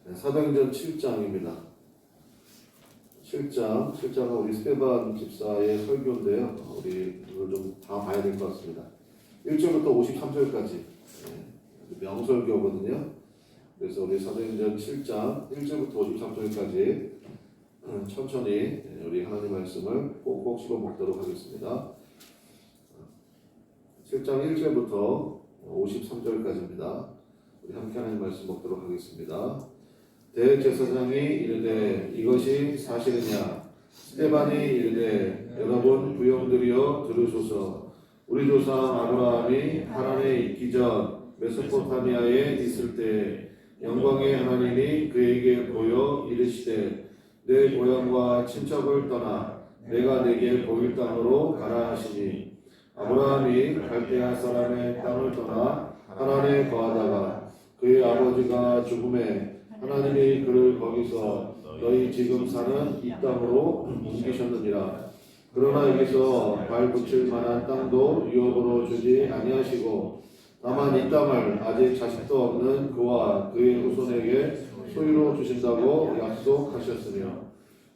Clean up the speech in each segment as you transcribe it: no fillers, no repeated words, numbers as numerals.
네, 사도행전 7장입니다. 7장은 우리 스테반 집사의 설교인데요. 우리 이걸 좀 다 봐야 될 것 같습니다. 1절부터 53절까지 명설교거든요. 그래서 우리 사도행전 7장 1절부터 53절까지 천천히 우리 하나님 말씀을 꼭꼭 씹어 먹도록 하겠습니다. 7장 1절부터 53절까지입니다. 우리 함께 하나님 말씀 먹도록 하겠습니다. 대제사장이 이르되 이것이 사실이냐? 스데반이 이르되 여러분 부용들이여 들으소서. 우리 조상 아브라함이 하란에 있기 전 메소포타미아에 있을 때 영광의 하나님이 그에게 보여 이르시되 내 고향과 친척을 떠나 내가 내게 보일 땅으로 가라 하시니 아브라함이 갈대아 사람의 땅을 떠나 하란에 거하다가 그의 아버지가 죽음에 하나님이 그를 거기서 너희 지금 사는 이 땅으로 옮기셨느니라. 그러나 여기서 발 붙일 만한 땅도 유업으로 주지 아니하시고 다만 이 땅을 아직 자식도 없는 그와 그의 후손에게 소유로 주신다고 약속하셨으며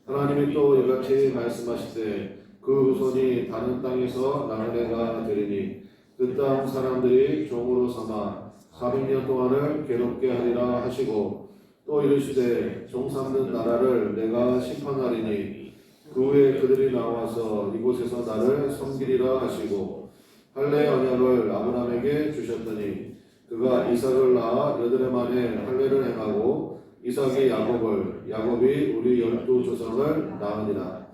하나님이 또 이같이 말씀하시되 그 후손이 다른 땅에서 나그네가 되리니 그 땅 사람들이 종으로 삼아 400년 동안을 괴롭게 하리라 하시고 또 이르시되 종 삼는 나라를 내가 심판하리니 그 후에 그들이 나와서 이곳에서 나를 섬기리라 하시고 할례 언약을 아브라함에게 주셨더니 그가 이삭을 낳아 8해 만에 할례를 행하고 이삭이 야곱을 야곱이 우리 12조상을 낳으니라.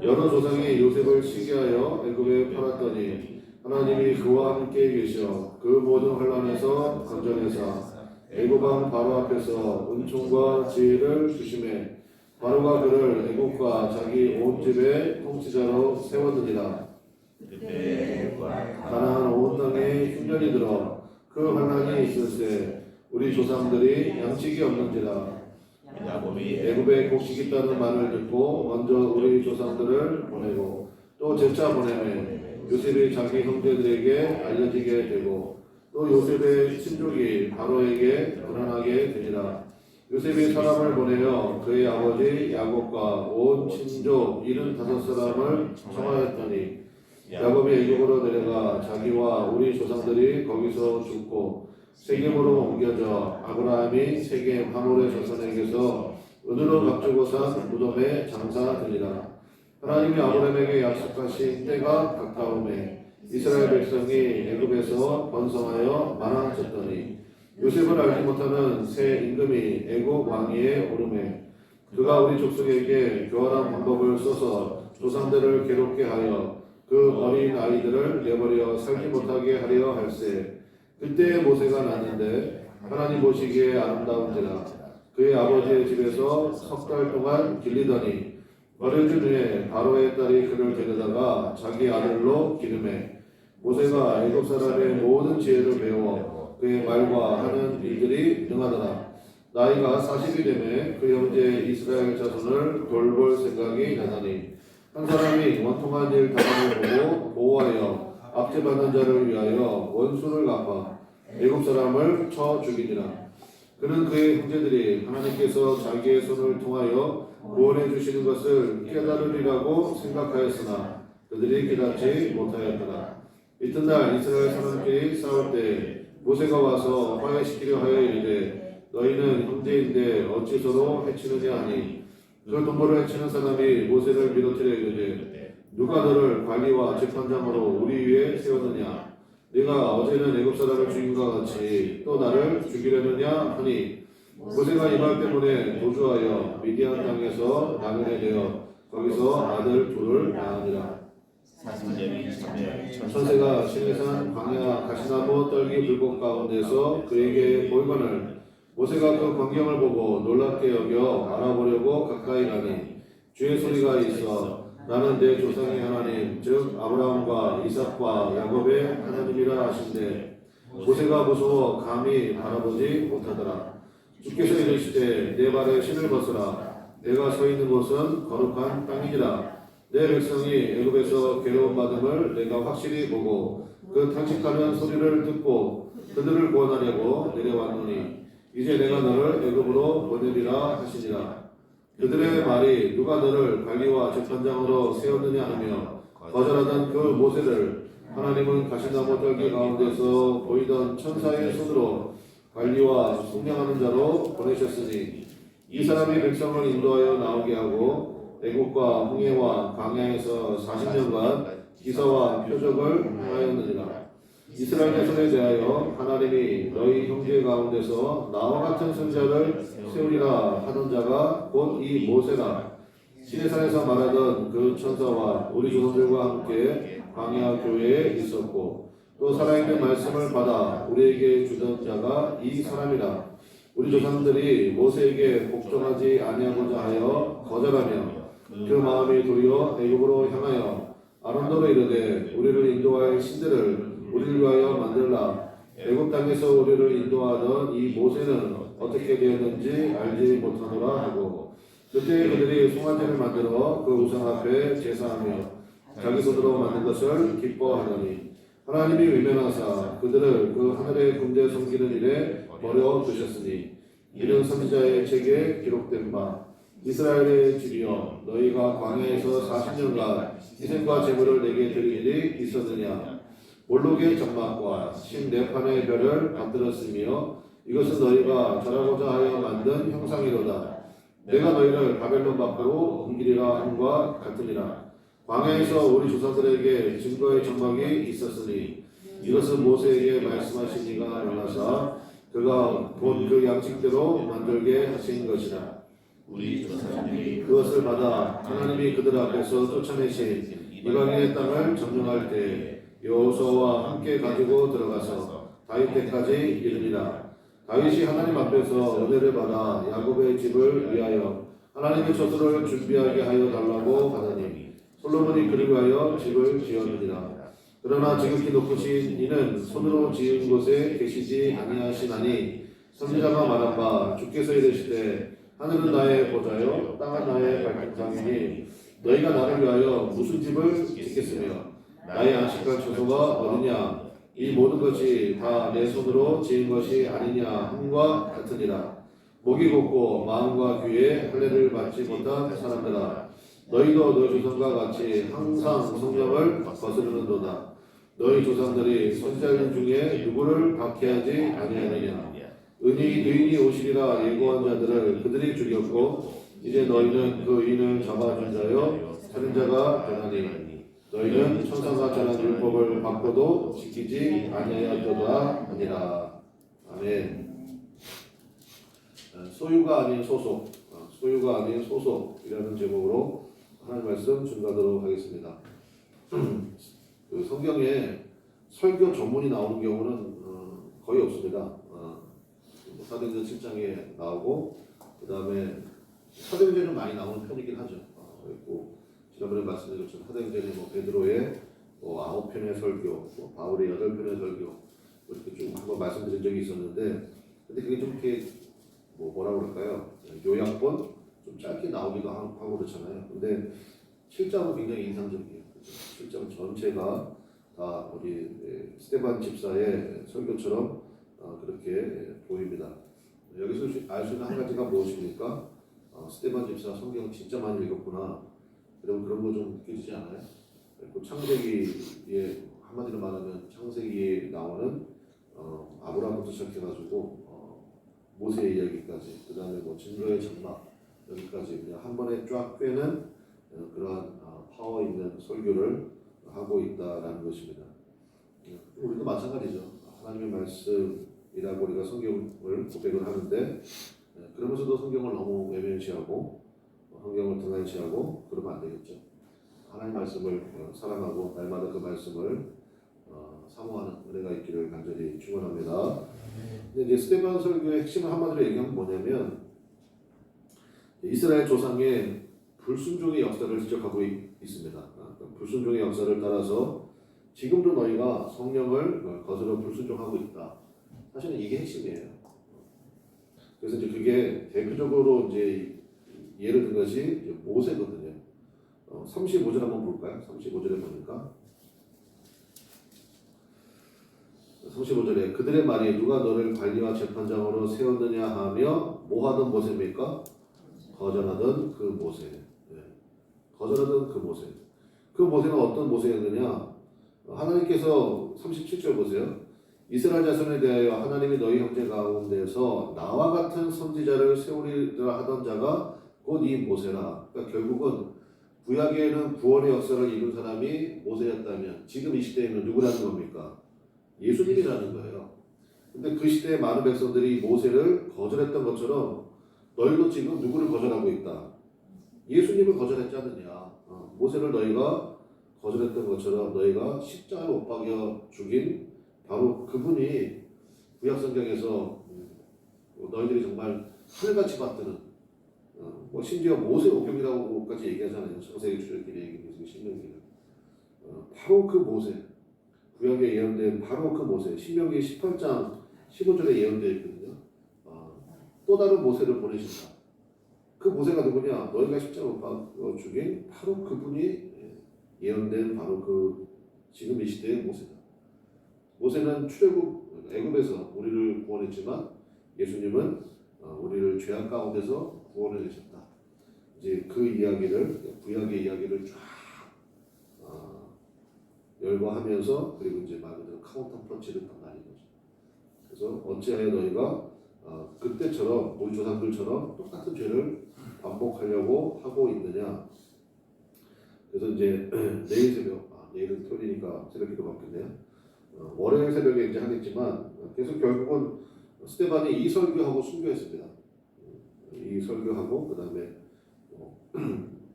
여러 조상이 요셉을 시기하여 애굽에 팔았더니 하나님이 그와 함께 계셔 그 모든 환난에서 건져내사 애굽왕 바로 앞에서 은총과 지혜를 주심에 바로가 그를 애국과 자기 온 집의 통치자로 세웠느니라. 가나안 온 땅에 흉년이 들어 그 환난이 있을세 우리 조상들이 양식이 없는지라. 야곱이 애굽에 곡식 있다는 말을 듣고 먼저 우리 조상들을 보내고 또 재차 보내매 요셉이 자기 형제들에게 알려지게 되고 또 요셉의 친족이 바로에게 불안하게 되니라. 요셉이 사람을 보내며 그의 아버지 야곱과 온 친족 75사람을 청하였더니 야곱이 애굽으로 내려가 자기와 우리 조상들이 거기서 죽고 세겜으로 옮겨져 아브라함이 세겜 하몰의 자손에게서 은으로 값주고 산 무덤에 장사되니라. 하나님이 아브라함에게 약속하신 때가 가까우매 이스라엘 백성이 애굽에서 번성하여 많아졌더니 요셉을 알지 못하는 새 임금이 애굽 왕위에 오르매 그가 우리 족속에게 교활한 방법을 써서 조상들을 괴롭게 하여 그 어린 아이들을 내버려 살지 못하게 하려 할세. 그때 모세가 났는데 하나님 보시기에 아름다운지라. 그의 아버지의 집에서 3달 동안 길리더니 어려진 후에 바로의 딸이 그를 데려다가 자기 아들로 기르매 모세가 애굽 사람의 모든 지혜를 배워 그의 말과 하는 일들이 능하더라. 나이가 40이 되매 그 형제 이스라엘 자손을 돌볼 생각이 나더니 한 사람이 원통한 일 당함을 보고 보호하여 압제받는 자를 위하여 원수를 갚아 애굽 사람을 쳐 죽이니라. 그는 그의 형제들이 하나님께서 자기의 손을 통하여 구원해 주시는 것을 깨달으리라고 생각하였으나 그들이 깨닫지 못하였더라. 이튿날 이스라엘 사람들이 싸울 때 모세가 와서 화해시키려 하여 이르되 너희는 형제인데 어찌 서로 해치느냐 하니 그 동물을 해치는 사람이 모세를 비롯하여 이르되 누가 너를 관리와 재판장으로 우리 위에 세웠느냐? 네가 어제는 애굽 사람을 죽인 것 같이 또 나를 죽이려느냐 하니 모세가 이 말 때문에 도주하여 미디안 땅에서 나그네 되어 거기서 아들 둘을 낳으니라. 천세가 시내산 광야 가시나무 떨기 불꽃 가운데서 그에게 보이거늘 모세가 그 광경을 보고 놀랍게 여겨 알아보려고 가까이 가니 주의 소리가 있어 나는 내 조상의 하나님 즉 아브라함과 이삭과 야곱의 하나님이라 하신대 모세가 무서워 감히 바라보지 못하더라. 주께서 이르시되 내 발에 신을 벗으라. 내가 서 있는 곳은 거룩한 땅이니라. 내 백성이 애굽에서 괴로움 받음을 내가 확실히 보고 그 탄식하는 소리를 듣고 그들을 구원하려고 내려왔노니 이제 내가 너를 애굽으로 보내리라 하시니라. 그들의 말이 누가 너를 관리와 재판장으로 세웠느냐 하며 거절하던 그 모세를 하나님은 가시나무 떨기 가운데서 보이던 천사의 손으로 관리와 속량하는 자로 보내셨으니 이 사람이 백성을 인도하여 나오게 하고 애국과 홍해와 광야에서 40년간 기사와 표적을 행하였느니라. 이스라엘 자손에 대하여 하나님이 너희 형제 가운데서 나와 같은 선자를 세우리라 하던 자가 곧 이 모세라. 시내산에서 말하던 그 천사와 우리 조상들과 함께 광야 교회에 있었고 또 살아있는 말씀을 받아 우리에게 주던 자가 이 사람이라. 우리 조상들이 모세에게 복종하지 아니하고자 하여 거절하며 그 마음이 도리어 애굽으로 향하여 아론더로 이르되 우리를 인도할 신들을 우리를 위하여 만들라. 애굽 땅에서 우리를 인도하던 이 모세는 어떻게 되었는지 알지 못하노라 하고 그때 그들이 송아지를 만들어 그 우상 앞에 제사하며 자기 손으로 만든 것을 기뻐하더니 하나님이 외면하사 그들을 그 하늘의 군대 섬기는 일에 버려 두셨으니 이는 선지자의 책에 기록된 바 이스라엘의 주여 너희가 광야에서 40년간 희생과 제물을 내게 드릴 일이 있었느냐. 몰록의 장막과 신네판의 별을 받들었으며 이것은 너희가 절하고자 하여 만든 형상이로다. 내가 너희를 바벨론 밖으로 옮기리라 함과 같으니라. 광야에서 우리 조상들에게 증거의 장막이 있었으니 이것은 모세에게 말씀하신 이가 말하사 그가 본 그 양식대로 만들게 하신 것이라. 우리 조상들이 그것을 받아 하나님이 그들 앞에서 쫓아내신 이방인의 땅을 점령할 때 여호수아와 함께 가지고 들어가서 다윗 때까지 이르니라. 다윗이 하나님 앞에서 은혜를 받아 야곱의 집을 위하여 하나님의 처소를 준비하게 하여 달라고 하더니 솔로몬이 그를 위하여 집을 지었느니라. 그러나 지극히 높으신 이는 손으로 지은 곳에 계시지 아니하시나니 선지자가 말한 바 주께서 이르시되 하늘은 나의 보좌요 땅은 나의 발등상이니 너희가 나를 위하여 무슨 집을 짓겠으며 나의 안식할 처소가 어디냐. 이 모든 것이 다 내 손으로 지은 것이 아니냐 함과 같으니라. 목이 곧고 마음과 귀에 할례를 받지 못한 사람들아 너희도 너희 조상과 같이 항상 성령을 거스르는도다. 너희 조상들이 선지자들 중에 누구를 박해하지 아니하느냐. 의인이 오시리라 예고한 자들을 그들이 죽였고 이제 너희는 그 의인을 잡아준 자여 살인자가 되나니 너희는 천사가 전한 율법을 받고도 지키지 아니하였도다 하니라. 아멘. 소유가 아닌 소속, 소유가 아닌 소속이라는 제목으로 하나님 말씀 준비하도록 하겠습니다. 그 성경에 설교 전문이 나오는 경우는 거의 없습니다. 사도행전 7장에 나오고 그 다음에 사도행전은 많이 나오는 편이긴 하죠. 그리고 지난번에 말씀드린 것처럼 사도행전에 베드로의 9편의 설교, 바울의 8편의 설교 이렇게 좀 한번 말씀드린 적이 있었는데 근데 그게 좀 이렇게 뭐라 그럴까요? 요약본 좀 짧게 나오기도 하고 그렇잖아요. 근데 7장은 굉장히 인상적이에요. 7장 전체가 다 우리 스테반 집사의 설교처럼 그렇게 보입니다. 여기서 알 수 있는 한 가지가 무엇입니까? 스테반 집사 성경 진짜 많이 읽었구나. 여러분 그런 거 좀 느껴지지 않아요? 그 창세기에 한마디로 말하면 창세기에 나오는 아브라함부터 시작해가지고 모세의 이야기까지 그 다음에 뭐 증거의 장막 여기까지 그냥 한 번에 쫙 꿰는 그러한 파워 있는 설교를 하고 있다라는 것입니다. 우리도 마찬가지죠. 하나님의 말씀이라고 우리가 성경을 고백을 하는데 그러면서도 성경을 너무 외면시하고 성경을 등한시하고 그러면 안 되겠죠. 하나님 말씀을 사랑하고 날마다 그 말씀을 사모하는 은혜가 있기를 간절히 축원합니다. 근데 이제 스테반 설교의 핵심을 한마디로 얘기하면 뭐냐면 이스라엘 조상의 불순종의 역사를 지적하고 있습니다. 불순종의 역사를 따라서 지금도 너희가 성령을 거스러 불순종하고 있다. 사실은 이게 핵심이에요. 그래서 이제 그게 대표적으로 이제 예를 든 것이 이제 모세거든요. 35절 한번 볼까요? 35절에 보니까 35절에 그들의 말이 누가 너를 관리와 재판장으로 세웠느냐 하며 뭐 하던 모세입니까? 거절하던 그 모세. 네. 거절하던 그 모세. 그 모세는 어떤 모세였느냐? 하나님께서 37절 보세요. 이스라엘 자손에 대하여 하나님이 너희 형제 가운데서 나와 같은 선지자를 세우리라 하던 자가 곧 이 모세라. 그러니까 결국은 구약에는 구원의 역사를 이룬 사람이 모세였다면 지금 이 시대에는 누구라는 겁니까? 예수님이라는 거예요. 근데 그 시대의 많은 백성들이 모세를 거절했던 것처럼 너희도 지금 누구를 거절하고 있다? 예수님을 거절했지 않느냐? 모세를 너희가 거절했던 것처럼 너희가 십자가에 못 박여 죽인 바로 그분이 구약 성경에서 너희들이 정말 하늘같이 받드는 뭐 심지어 모세 오경이라고까지 얘기하잖아요. 창세기 출애굽기 얘기해서 신명기를 바로 그 모세 구약에 예언된 바로 그 모세 신명기 18장 15절에 예언되어 있거든요. 또 다른 모세를 보내신다. 그 모세가 누구냐? 너희가 십자가에 못 박여 죽인 바로 그분이 예언된 바로 그 지금 이 시대의 모세다. 모세는 출애굽 애굽에서 우리를 구원했지만 예수님은 우리를 죄악 가운데서 구원해 주셨다. 이제 그 이야기를 구약의 이야기를 쫙 열거하면서 그리고 이제 말 그대로 카운터 펀치를 딱 날린 거죠. 그래서 어찌하여 너희가 그때처럼 우리 조상들처럼 똑같은 죄를 반복하려고 하고 있느냐. 그래서 이제 내일 새벽 내일은 토요일이니까 새벽기도 받겠네요. 월요일 새벽에 이제 하겠지만 계속 결국은 스테반이 이 설교하고 순교했습니다. 이 설교하고 그 다음에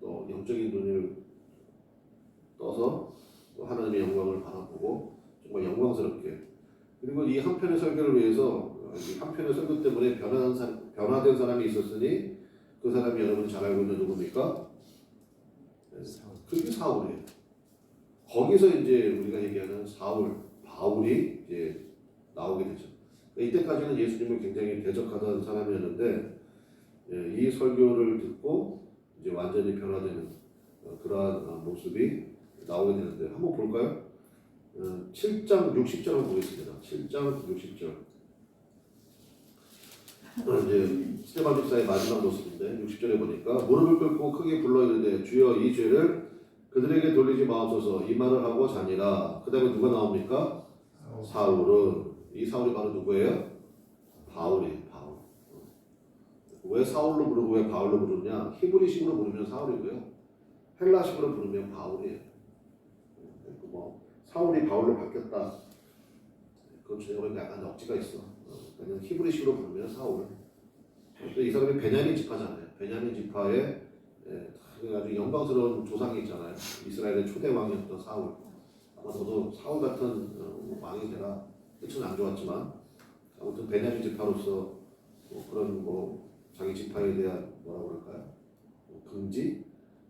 또 영적인 눈을 떠서 또 하나님의 영광을 바라보고 정말 영광스럽게 그리고 이 한 편의 설교를 위해서 이 한 편의 설교 때문에 변화된 사람이 있었으니 그 사람이 여러분이 잘 알고 있는 누굽니까? 그게 사울이에요. 거기서 이제 우리가 얘기하는 사울, 바울이 이제 나오게 되죠. 이때까지는 예수님을 굉장히 대적하던 사람이었는데 이 설교를 듣고 이제 완전히 변화되는 그러한 모습이 나오게 되는데 한번 볼까요? 7장 60절 한번 보겠습니다. 7장 60절. 이제 스테반 집사의 마지막 모습인데 60절에 보니까 무릎을 꿇고 크게 불러 이르되 주여 이 죄를 그들에게 돌리지 마옵소서 이 말을 하고 자니라. 그 다음에 누가 나옵니까? 사울은 이 사울이 바로 누구예요? 바울이에요. 바울. 왜 사울로 부르고 왜 바울로 부르냐? 히브리식으로 부르면 사울이고요. 헬라식으로 부르면 바울이에요. 뭐 사울이 바울로 바뀌었다. 그건 전혀 약간 억지가 있어. 그냥 히브리식으로 부르면 사울. 이 사람이 베냐민 지파잖아요. 베냐민 지파에 아주 영광스러운 조상이 있잖아요. 이스라엘의 초대 왕이었던 사울. 아마 저도 사울 같은 왕이 되라. 끝은 안 좋았지만 아무튼 베냐민 지파로서 그런 자기 지파에 대한 뭐라고 그럴까요? 긍지?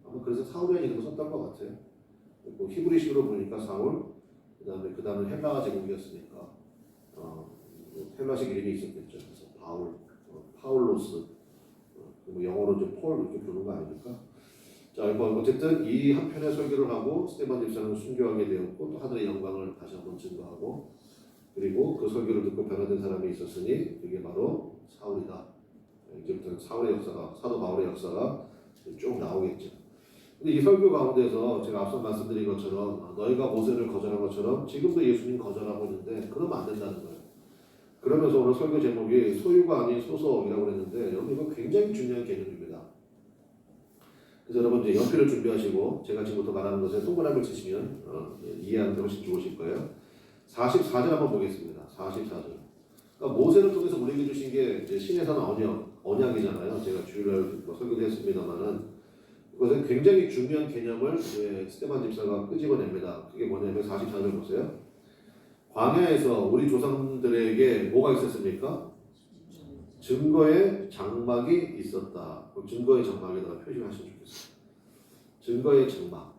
아마 그래서 사울이라는 이름을 썼던 것 같아요. 히브리식으로 보니까 사울, 그 다음에 헬라가 제국이었으니까 헬라식 이름이 있었겠죠. 그래서 바울, 파울로스, 영어로 이제 폴 이렇게 부르는 거 아닙니까? 자, 어쨌든 이 한 편의 설교를 하고 스테반 집사는 순교하게 되었고 또 하늘의 영광을 다시 한번 증거하고 그리고 그 설교를 듣고 변화된 사람이 있었으니 그게 바로 사울이다. 이제부터는 사울의 역사가 사도 바울의 역사가 쭉 나오겠죠. 근데 이 설교 가운데서 제가 앞서 말씀드린 것처럼 너희가 모세를 거절한 것처럼 지금도 예수님 거절하고 있는데 그러면 안 된다는 거예요. 그러면서 오늘 설교 제목이 소유가 아닌 소속이라고 그랬는데 여러분 이거 굉장히 중요한 개념입니다. 그래서 여러분 이제 연필을 준비하시고 제가 지금부터 말하는 것에 동그라미를 치시면 이해하는 데 훨씬 좋으실 거예요. 44절 한번 보겠습니다. 44절. 그러니까 모세를 통해서 우리에게 주신 게 이제 신에서는 언약이잖아요. 제가 주일날 설교도 했습니다만은 그것은 굉장히 중요한 개념을 스테반 집사가 끄집어냅니다. 그게 뭐냐면 44절 보세요. 광야에서 우리 조상들에게 뭐가 있었습니까? 증거의 장막이 있었다. 그 증거의 장막에다가 표시를 하시면 좋겠어요. 증거의 장막.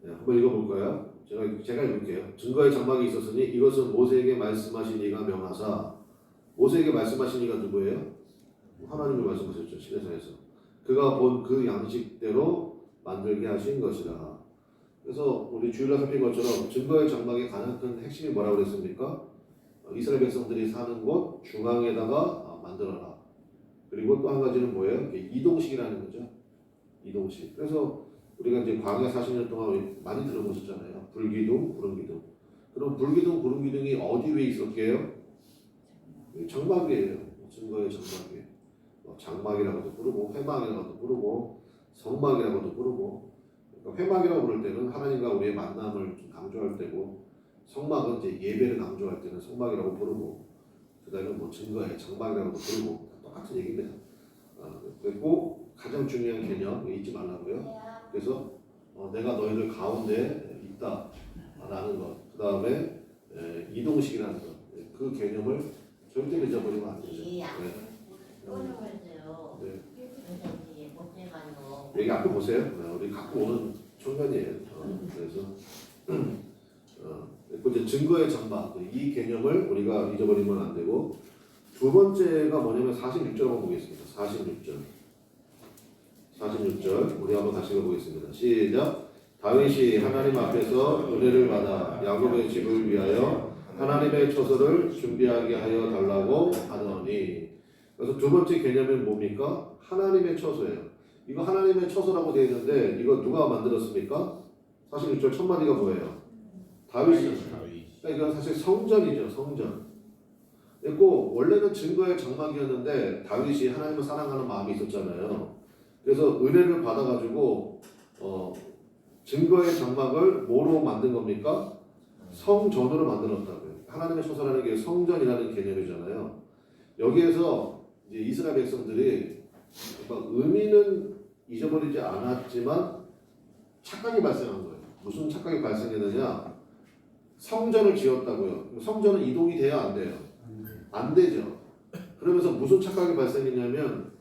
네, 한번 읽어볼까요? 제가 읽을게요. 증거의 장막이 있었으니 이것은 모세에게 말씀하신 이가 명하사 모세에게 말씀하신 이가 누구예요? 하나님이 말씀하셨죠. 시내산에서. 그가 본 그 양식대로 만들게 하신 것이라. 그래서 우리 주일날 살핀 것처럼 증거의 장막의 가장 큰 핵심이 뭐라고 그랬습니까? 이스라엘 백성들이 사는 곳 중앙에다가 만들어라. 그리고 또 한 가지는 뭐예요? 이동식이라는 거죠. 이동식. 그래서 우리가 이제 광야 40년 동안 많이 들어보셨잖아요. 불기둥, 구름기둥. 그럼 불기둥, 구름기둥이 어디 위에 있었게요? 장막이에요. 증거의 장막이에요. 장막이라고도 부르고 회막이라고도 부르고 성막이라고도 부르고. 그러니까 회막이라고 부를 때는 하나님과 우리의 만남을 좀 강조할 때고, 성막은 이제 예배를 강조할 때는 성막이라고 부르고, 그다음에 뭐 증거의 장막이라고도 부르고 똑같은 얘기입니다. 그리고 가장 중요한 개념 잊지 말라고요. 그래서 내가 너희들 가운데 있다라는 것, 그 다음에 이동식이라는 것, 그 개념을 절대 잊어버리면 안 되죠. 네. 여기 앞에 보세요. 우리 갖고 오는 청년이에요. 그래서 이제 증거의 장막, 이 개념을 우리가 잊어버리면 안 되고, 두 번째가 뭐냐면 46절 한번 보겠습니다. 46절 우리 한번 다시 읽어보겠습니다. 시작. 다윗이 하나님 앞에서 은혜를 받아 야곱의 집을 위하여 하나님의 처소를 준비하게 하여 달라고 하더니, 그래서 두 번째 개념은 뭡니까? 하나님의 처소예요. 이거 하나님의 처소라고 되어 있는데 이거 누가 만들었습니까? 46절 첫 마디가 뭐예요? 다윗이잖아요. 그러니까 이건 사실 성전이죠. 성전. 그리고 원래는 증거의 장막이었는데 다윗이 하나님을 사랑하는 마음이 있었잖아요. 그래서 은혜를 받아가지고 증거의 장막을 뭐로 만든 겁니까? 성전으로 만들었다고요. 하나님의 처소라는 게 성전이라는 개념이잖아요. 여기에서 이제 이스라엘 백성들이 의미는 잊어버리지 않았지만 착각이 발생한 거예요. 무슨 착각이 발생했느냐? 성전을 지었다고요. 성전은 이동이 돼야 안 돼요? 안 되죠. 그러면서 무슨 착각이 발생했냐면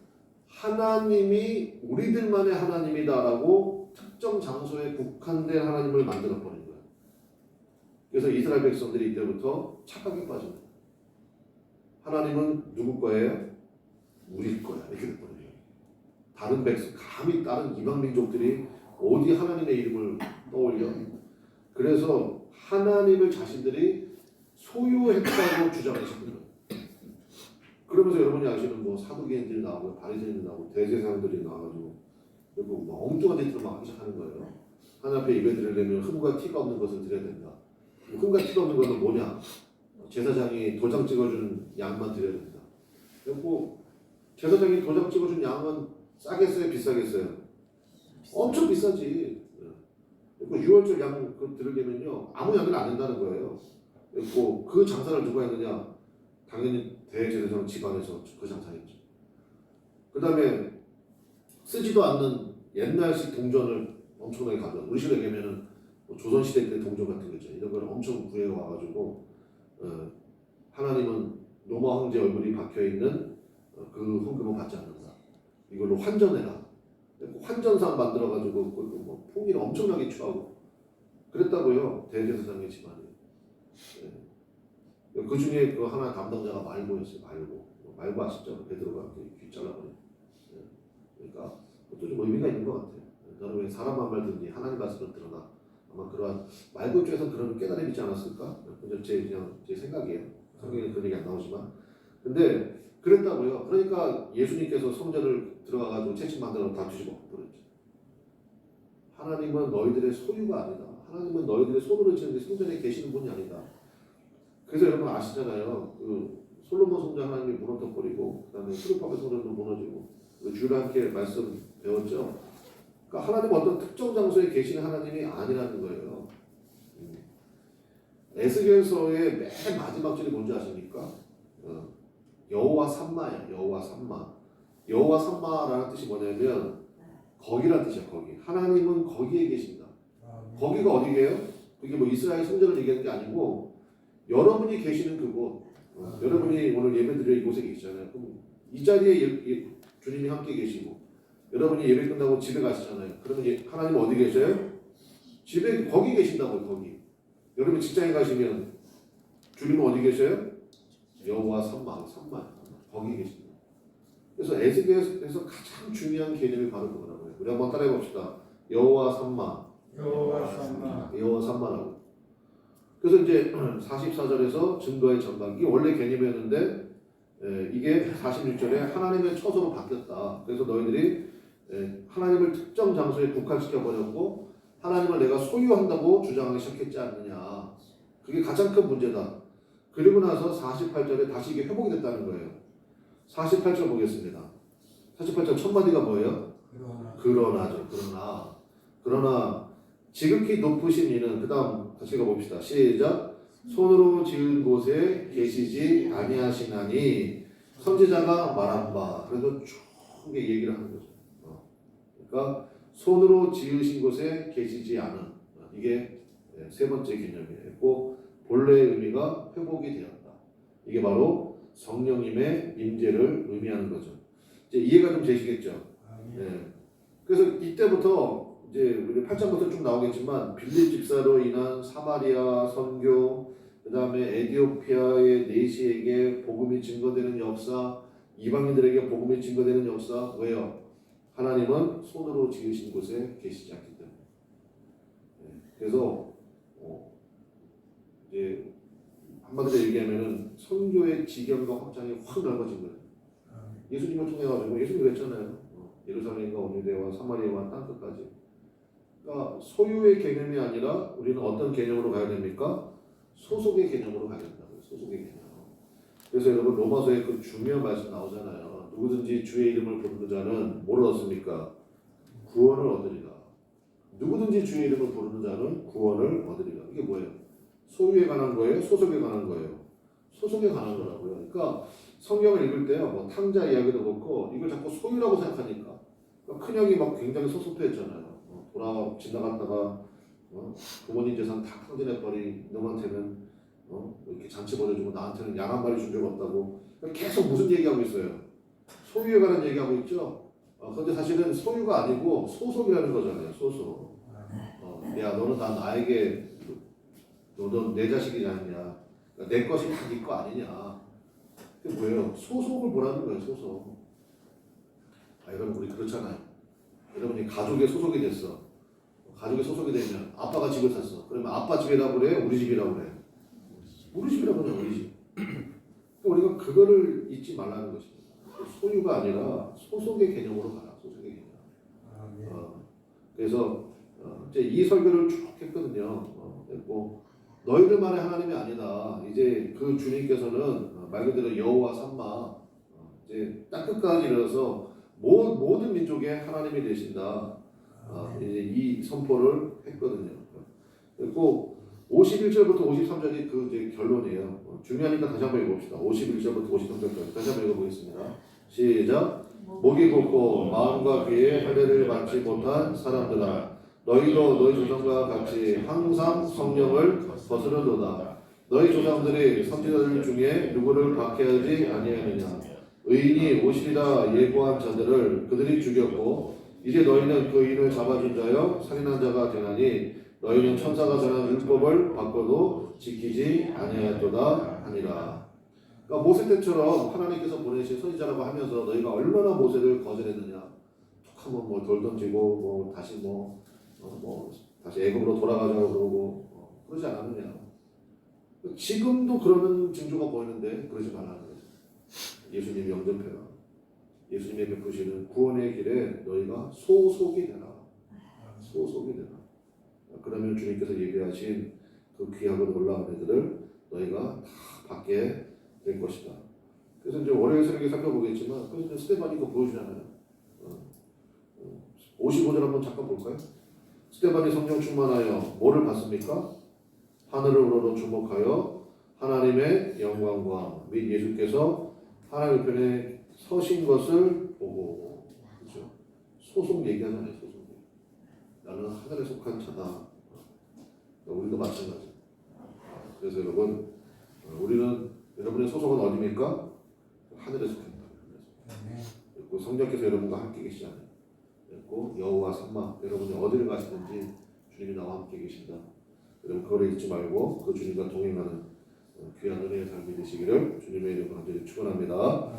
하나님이 우리들만의 하나님이다라고 특정 장소에 국한된 하나님을 만들어 버린 거예요. 그래서 이스라엘 백성들이 이때부터 착각에 빠진 거예요. 하나님은 누구 거예요? 우리 거야. 이렇게 됐거든요. 다른 백성, 감히 다른 이방 민족들이 어디 하나님의 이름을 떠올려? 그래서 하나님을 자신들이 소유했다고 주장했습니다. 그러면서 여러분이 아시는 뭐 사두개인들이 나오고 바리새인들이 나오고 대제사장들이 나와가지고 그리고 뭐 엉뚱한 짓들을 막 하기 시작하는 거예요. 하나님 앞에 예배 드리려면 흠과 티가 없는 것을 드려야 된다. 흠과 티가 없는 것은 뭐냐? 제사장이 도장 찍어준 양만 드려야 된다. 그리고 제사장이 도장 찍어준 양은 싸겠어요? 비싸겠어요? 엄청 비싸지. 그리고 6월절 양 드리려면요 아무 양이나 안 된다는 거예요. 그리고 그 장사를 누가 했느냐? 당연히 대제사장 집안에서 그 장사했죠. 그 다음에 쓰지도 않는 옛날식 동전을 엄청나게 가져와. 우리 시대에 가면은 뭐 조선시대 때 동전 같은 거죠. 이런 걸 엄청 구해와가지고 하나님은 로마 황제 얼굴이 박혀있는 그 헌금은 받지 않는다. 이걸로 환전해라. 환전상 만들어가지고 뭐 풍기를 엄청나게 취하고 그랬다고요. 대제사장의 집안이. 그 중에 그 하나 담당자가 말고였어요. 말고 아시죠? 베드로가 귀 잘라버려. 그러니까 그것도 좀 의미가 있는 것 같아요. 너는 왜 사람만 말든지 하나님 말씀을 들어라. 아마 그러한 말고 쪽에서 그런 깨달음이 있지 않았을까? 그냥 제 생각이에요. 성경에 그런 얘기 안 나오지만. 근데 그랬다고요. 그러니까 예수님께서 성전을 들어가가지고 채찍 만들어 다 뒤집어 버렸죠. 하나님은 너희들의 소유가 아니다. 하나님은 너희들의 손으로 지은 성전에 계시는 분이 아니다. 그래서 여러분 아시잖아요. 그 솔로몬 성전 하나님이 무너뜨려버리고 그다음에 수르바벨 성전도 무너지고 주일에 함께 말씀 배웠죠. 그러니까 하나님은 어떤 특정 장소에 계시는 하나님이 아니라는 거예요. 에스겔서의 맨 마지막 절이 뭔지 아십니까? 여호와 삼마예요. 여호와 삼마. 여호와 삼마라는 뜻이 뭐냐면 거기라는 뜻이야. 거기. 하나님은 거기에 계신다. 거기가 어디게요? 그게 뭐 이스라엘 성전을 얘기하는 게 아니고 여러분이 계시는 그곳. 여러분이 오늘 예배드릴 이곳에 계시잖아요. 그럼 이 자리에 주님이 함께 계시고 여러분이 예배 끝나고 집에 가시잖아요. 그러면 하나님 어디 계셔요? 집에 거기 계신다고요. 거기. 여러분 직장에 가시면 주님은 어디 계셔요? 여호와 삼마 거기 계신다. 그래서 에스겔에서 가장 중요한 개념이 바로 그거라고요. 우리 한번 따라해 봅시다. 여호와 삼마 여호와 삼마. 여호와 삼마라고. 그래서 이제 44절에서 증거의 전방, 이게 원래 개념이었는데 이게 46절에 하나님의 처소로 바뀌었다. 그래서 너희들이 하나님을 특정 장소에 국한시켜 버렸고 하나님을 내가 소유한다고 주장하기 시작했지 않느냐. 그게 가장 큰 문제다. 그리고 나서 48절에 다시 이게 회복이 됐다는 거예요. 48절 보겠습니다. 48절 첫 마디가 뭐예요? 그러나죠. 그러나 지극히 높으신 이는, 그 다음 같이 읽어봅시다. 시작. 손으로 지은 곳에 계시지 아니하시나니 선지자가 말한 바. 그래서 쭉 얘기를 하는 거죠. 그러니까 손으로 지으신 곳에 계시지 않은, 이게 세 번째 개념이고, 본래의 의미가 회복이 되었다. 이게 바로 성령님의 임재를 의미하는 거죠. 이제 이해가 좀 되시겠죠? 네. 그래서 이때부터 이제 우리 8장부터 쭉 나오겠지만 빌립 집사로 인한 사마리아 선교, 그 다음에 에티오피아의 내시에게 복음이 증거되는 역사, 이방인들에게 복음이 증거되는 역사. 왜요? 하나님은 손으로 지으신 곳에 계시지 않기 때문에. 그래서 이제 한마디로 얘기하면은 선교의 지경과 확장이 확 넓어진 거예요. 예수님을 통해 가지고 예수님이 그랬잖아요. 예루살렘과 온유대와 사마리아와 땅끝까지. 그러니까 소유의 개념이 아니라 우리는 어떤 개념으로 가야 됩니까? 소속의 개념으로 가야 된다고요. 소속의 개념. 그래서 여러분 로마서에 그 중요한 말씀 나오잖아요. 누구든지 주의 이름을 부르는 자는 뭐를 얻습니까? 구원을 얻으리라. 누구든지 주의 이름을 부르는 자는 구원을 얻으리라. 이게 뭐예요? 소유에 관한 거예요? 소속에 관한 거예요? 소속에 관한 거라고요. 그러니까 성경을 읽을 때요, 뭐 탕자 이야기도 그렇고 이걸 자꾸 소유라고 생각하니까 그러니까 큰형이 막 굉장히 섭섭해했잖아요. 지나갔다가 부모님 재산 다 탕진해버린 너한테는 이렇게 잔치 벌여주고 나한테는 양 한 마리 준 적 없다고 계속 무슨 얘기하고 있어요? 소유에 관한 얘기하고 있죠. 그런데 사실은 소유가 아니고 소속이라는 거잖아요. 소속. 야 너는 나에게 너는 내 자식이지 않냐? 내 것이 다 네 거 아니냐? 그게 뭐예요? 소속을 보라는 거예요. 소속. 여러분 우리 그렇잖아요. 여러분이 가족에 소속이 됐어. 가족에 소속이 되면 아빠가 집을 샀어. 그러면 아빠 집이라고 그래? 우리 집이라고 그래? 우리 집이라고 그래. 우리 집. 그러니까 우리가 그거를 잊지 말라는 것입니다. 소유가 아니라 소속의 개념으로 가라. 소속의 개념. 그래서 이제 이 설교를 쭉 했거든요. 했고 너희들만의 하나님이 아니다. 이제 그 주님께서는 말 그대로 여호와 삼마, 이제 땅끝까지 이르러서 모든 민족의 하나님이 되신다. 이제 이 선포를 했거든요. 그리고 51절부터 53절이 그 이제 결론이에요. 중요하니까 다시 한번 읽어봅시다. 51절부터 53절까지 다시 한번 읽어보겠습니다. 시작. 목이 곱고 마음과 귀에 할례를 받지 못한 사람들아, 너희도 너희 조상과 같이 항상 성령을 거스르도다. 너희 조상들이 선지자들 중에 누구를 박해하지 아니하느냐? 의인이 오시리라 예고한 자들을 그들이 죽였고 이제 너희는 그 의인을 잡아준 자여 살인한 자가 되나니 너희는 천사가 전한 율법을 받고도 지키지 아니하였도다 하니라. 그러니까 모세 때처럼 하나님께서 보내신 선지자라고 하면서 너희가 얼마나 모세를 거절했느냐? 툭 하면 뭐 돌 던지고 다시 다시 애굽으로 돌아가자고 그러고 그러지 않았느냐? 지금도 그러는 징조가 보이는데 그러지 말라는 거죠. 예수님이 영접해라. 예수님이 베푸시는 구원의 길에 너희가 소속이 되라. 소속이 되라. 그러면 주님께서 예비하신 그 귀하고 놀라운 애들을 너희가 다 받게 될 것이다. 그래서 이제 월요일 새벽에 살펴보겠지만 그래서 스테반이가 보여주잖아요. 55절 한번 잠깐 볼까요? 스테반이 성령 충만하여 뭐를 봤습니까? 하늘을 우러러 주목하여 하나님의 영광과 및 예수께서 하나님 편에 서신 것을 보고, 그렇죠? 소속 얘기하잖아요. 소속 얘기. 나는 하늘에 속한 자다. 우리도 마찬가지. 그래서 여러분, 우리는 여러분의 소속은 어디입니까? 하늘에 속합니다. 그리고 성령께서 여러분과 함께 계시잖아요. 그리고 여호와 삼마, 여러분이 어디를 가시든지 주님이 나와 함께 계신다. 여러분 그거를 잊지 말고 그 주님과 동행하는 귀한 은혜의 삶이 되시기를 주님의 이름으로 간절히 축원합니다.